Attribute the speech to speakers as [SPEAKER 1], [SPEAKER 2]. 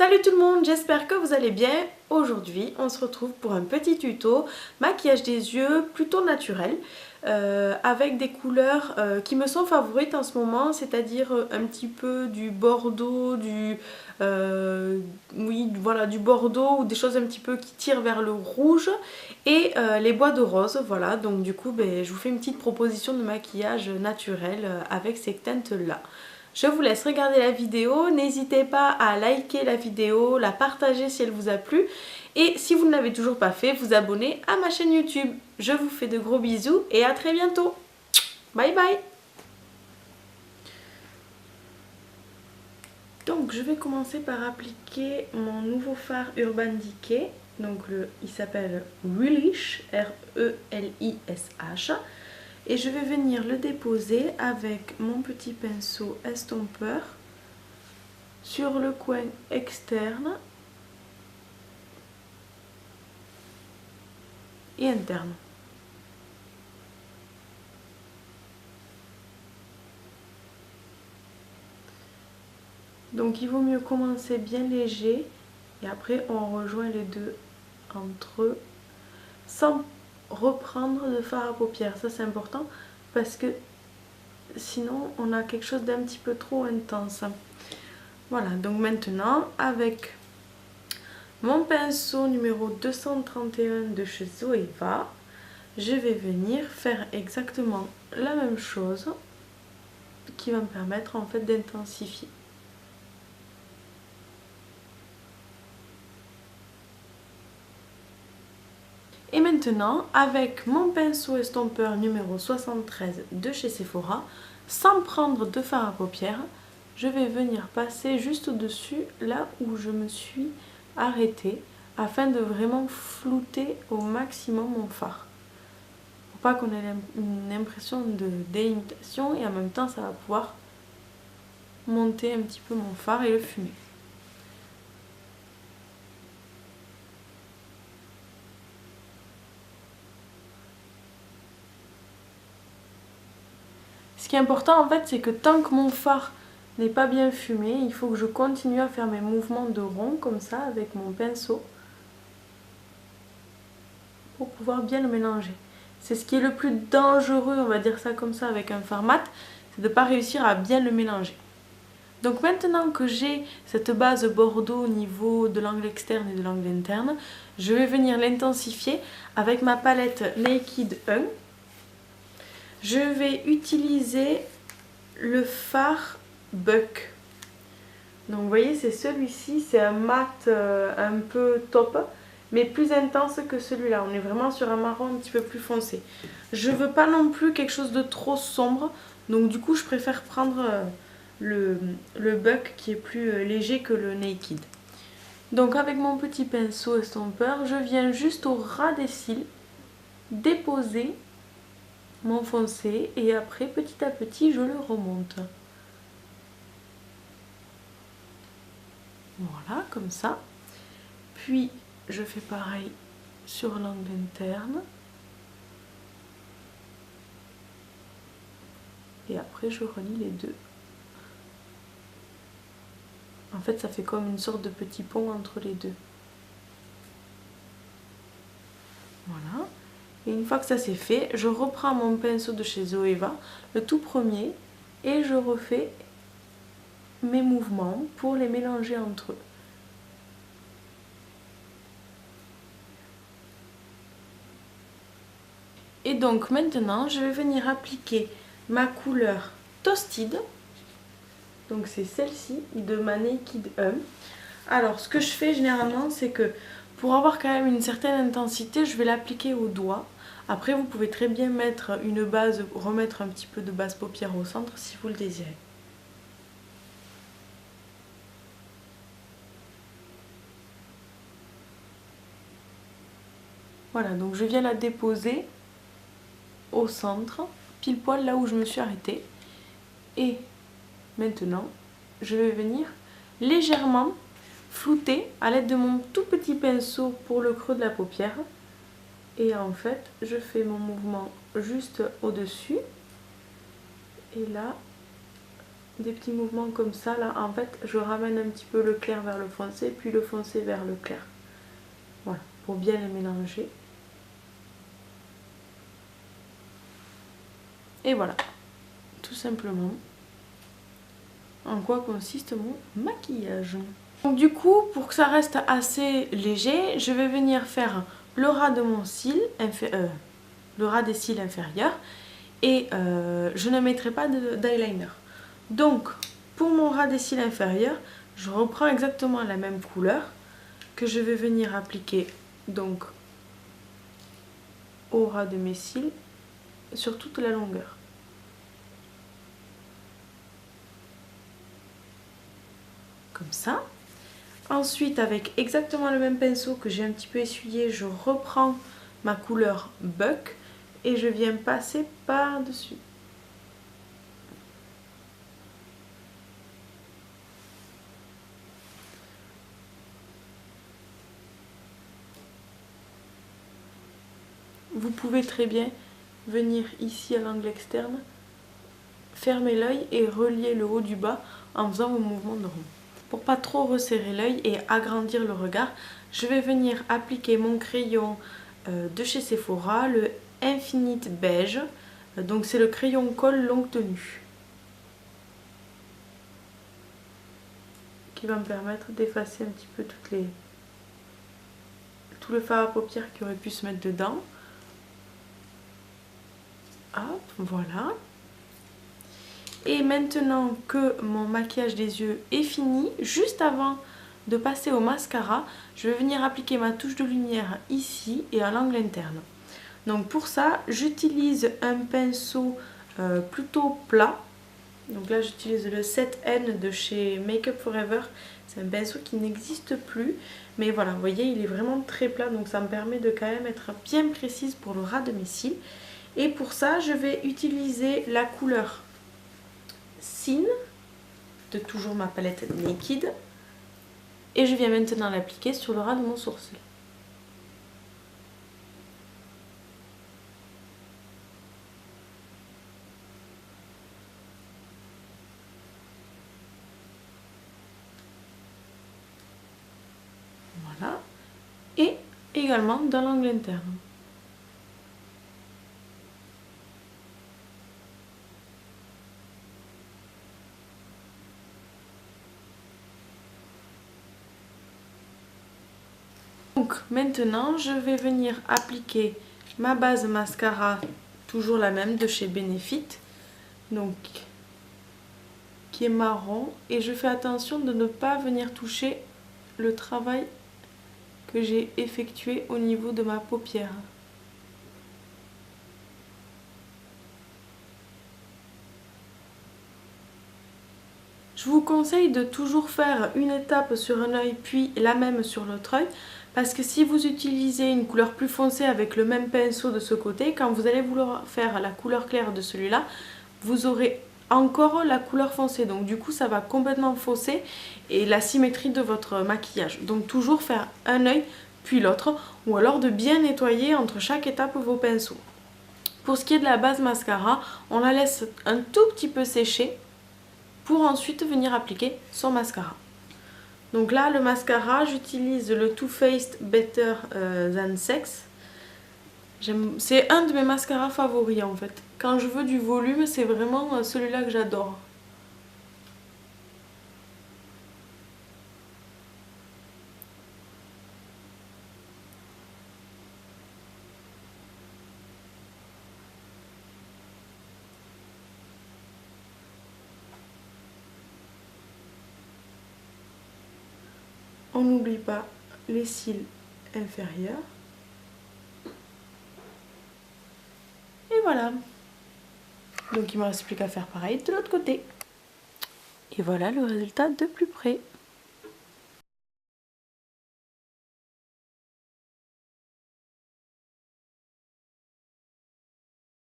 [SPEAKER 1] Salut tout le monde, j'espère que vous allez bien. Aujourd'hui, on se retrouve pour un petit tuto maquillage des yeux plutôt naturel avec des couleurs qui me sont favorites en ce moment, c'est-à-dire un petit peu du bordeaux, du bordeaux ou des choses un petit peu qui tirent vers le rouge et les bois de rose. Voilà, donc du coup, je vous fais une petite proposition de maquillage naturel avec ces teintes-là. Je vous laisse regarder la vidéo, n'hésitez pas à liker la vidéo, la partager si elle vous a plu et si vous ne l'avez toujours pas fait, vous abonner à ma chaîne YouTube. Je vous fais de gros bisous et à très bientôt. Bye bye. Donc je vais commencer par appliquer mon nouveau fard Urban Decay. Donc il s'appelle Relish, R-E-L-I-S-H. Et je vais venir le déposer avec mon petit pinceau estompeur sur le coin externe et interne. Donc il vaut mieux commencer bien léger et après on rejoint les deux entre eux sans reprendre de fard à paupières. Ça c'est important parce que sinon on a quelque chose d'un petit peu trop intense. Voilà, donc maintenant avec mon pinceau numéro 231 de chez Zoeva, je vais venir faire exactement la même chose qui va me permettre en fait d'intensifier. Et maintenant, avec mon pinceau estompeur numéro 73 de chez Sephora, sans prendre de fard à paupières, je vais venir passer juste au-dessus, là où je me suis arrêtée, afin de vraiment flouter au maximum mon fard. Pour pas qu'on ait une impression de délimitation et en même temps ça va pouvoir monter un petit peu mon fard et le fumer. Ce qui est important en fait, c'est que tant que mon fard n'est pas bien fumé, il faut que je continue à faire mes mouvements de rond comme ça avec mon pinceau pour pouvoir bien le mélanger. C'est ce qui est le plus dangereux, on va dire ça comme ça, avec un fard mat, c'est de ne pas réussir à bien le mélanger. Donc maintenant que j'ai cette base bordeaux au niveau de l'angle externe et de l'angle interne, je vais venir l'intensifier avec ma palette Naked 1. Je vais utiliser le fard Buck. Donc vous voyez, c'est celui-ci, c'est un mat un peu top, mais plus intense que celui-là. On est vraiment sur un marron un petit peu plus foncé. Je veux pas non plus quelque chose de trop sombre, donc du coup je préfère prendre le Buck qui est plus léger que le Naked. Donc avec mon petit pinceau estompeur, je viens juste au ras des cils déposer mon foncé et après petit à petit je le remonte. Voilà, comme ça. Puis je fais pareil sur l'angle interne. Et après je relie les deux. En fait ça fait comme une sorte de petit pont entre les deux. Voilà. Et une fois que ça c'est fait, je reprends mon pinceau de chez Zoeva, le tout premier, et je refais mes mouvements pour les mélanger entre eux. Et donc maintenant, je vais venir appliquer ma couleur Toasted. Donc c'est celle-ci de ma Naked 1. Alors ce que je fais généralement, c'est que pour avoir quand même une certaine intensité, je vais l'appliquer au doigt. Après vous pouvez très bien mettre une base, remettre un petit peu de base paupière au centre si vous le désirez. Voilà, donc je viens la déposer au centre, pile poil là où je me suis arrêtée. Et maintenant, je vais venir légèrement flouter à l'aide de mon tout petit pinceau pour le creux de la paupière. Et en fait, je fais mon mouvement juste au-dessus. Et là, des petits mouvements comme ça là, en fait je ramène un petit peu le clair vers le foncé, puis le foncé vers le clair. Voilà, pour bien les mélanger. Et voilà, tout simplement en quoi consiste mon maquillage. Donc du coup, pour que ça reste assez léger, je vais venir faire le ras de mon cil, le ras des cils inférieurs, et je ne mettrai pas d'eyeliner. Donc pour mon ras des cils inférieurs, je reprends exactement la même couleur que je vais venir appliquer donc au ras de mes cils sur toute la longueur. Comme ça. Ensuite, avec exactement le même pinceau que j'ai un petit peu essuyé, je reprends ma couleur Buck et je viens passer par-dessus. Vous pouvez très bien venir ici à l'angle externe, fermer l'œil et relier le haut du bas en faisant vos mouvements de rond. Pour pas trop resserrer l'œil et agrandir le regard, je vais venir appliquer mon crayon de chez Sephora, le Infinite Beige. Donc c'est le crayon colle longue tenue qui va me permettre d'effacer un petit peu tout le fard à paupières qui aurait pu se mettre dedans. Hop, voilà. Et maintenant que mon maquillage des yeux est fini, juste avant de passer au mascara, je vais venir appliquer ma touche de lumière ici et à l'angle interne. Donc pour ça, j'utilise un pinceau plutôt plat. Donc là, j'utilise le 7N de chez Make Up Forever. C'est un pinceau qui n'existe plus. Mais voilà, vous voyez, il est vraiment très plat. Donc ça me permet de quand même être bien précise pour le ras de mes cils. Et pour ça, je vais utiliser la couleur Sin de toujours ma palette Naked. Et je viens maintenant l'appliquer sur le ras de mon sourcil. Voilà. Et également dans l'angle interne. Donc maintenant je vais venir appliquer ma base mascara, toujours la même de chez Benefit, donc qui est marron, et je fais attention de ne pas venir toucher le travail que j'ai effectué au niveau de ma paupière. Je vous conseille de toujours faire une étape sur un œil puis la même sur l'autre œil, parce que si vous utilisez une couleur plus foncée avec le même pinceau de ce côté, quand vous allez vouloir faire la couleur claire de celui-là, vous aurez encore la couleur foncée. Donc du coup ça va complètement fausser et la symétrie de votre maquillage. Donc toujours faire un œil puis l'autre, ou alors de bien nettoyer entre chaque étape vos pinceaux. Pour ce qui est de la base mascara, on la laisse un tout petit peu sécher pour ensuite venir appliquer son mascara. Donc là, le mascara, j'utilise le Too Faced Better Than Sex. C'est un de mes mascaras favoris en fait. Quand je veux du volume, c'est vraiment celui-là que j'adore. On n'oublie pas les cils inférieurs. Et voilà. Donc il ne me reste plus qu'à faire pareil de l'autre côté. Et voilà le résultat de plus près.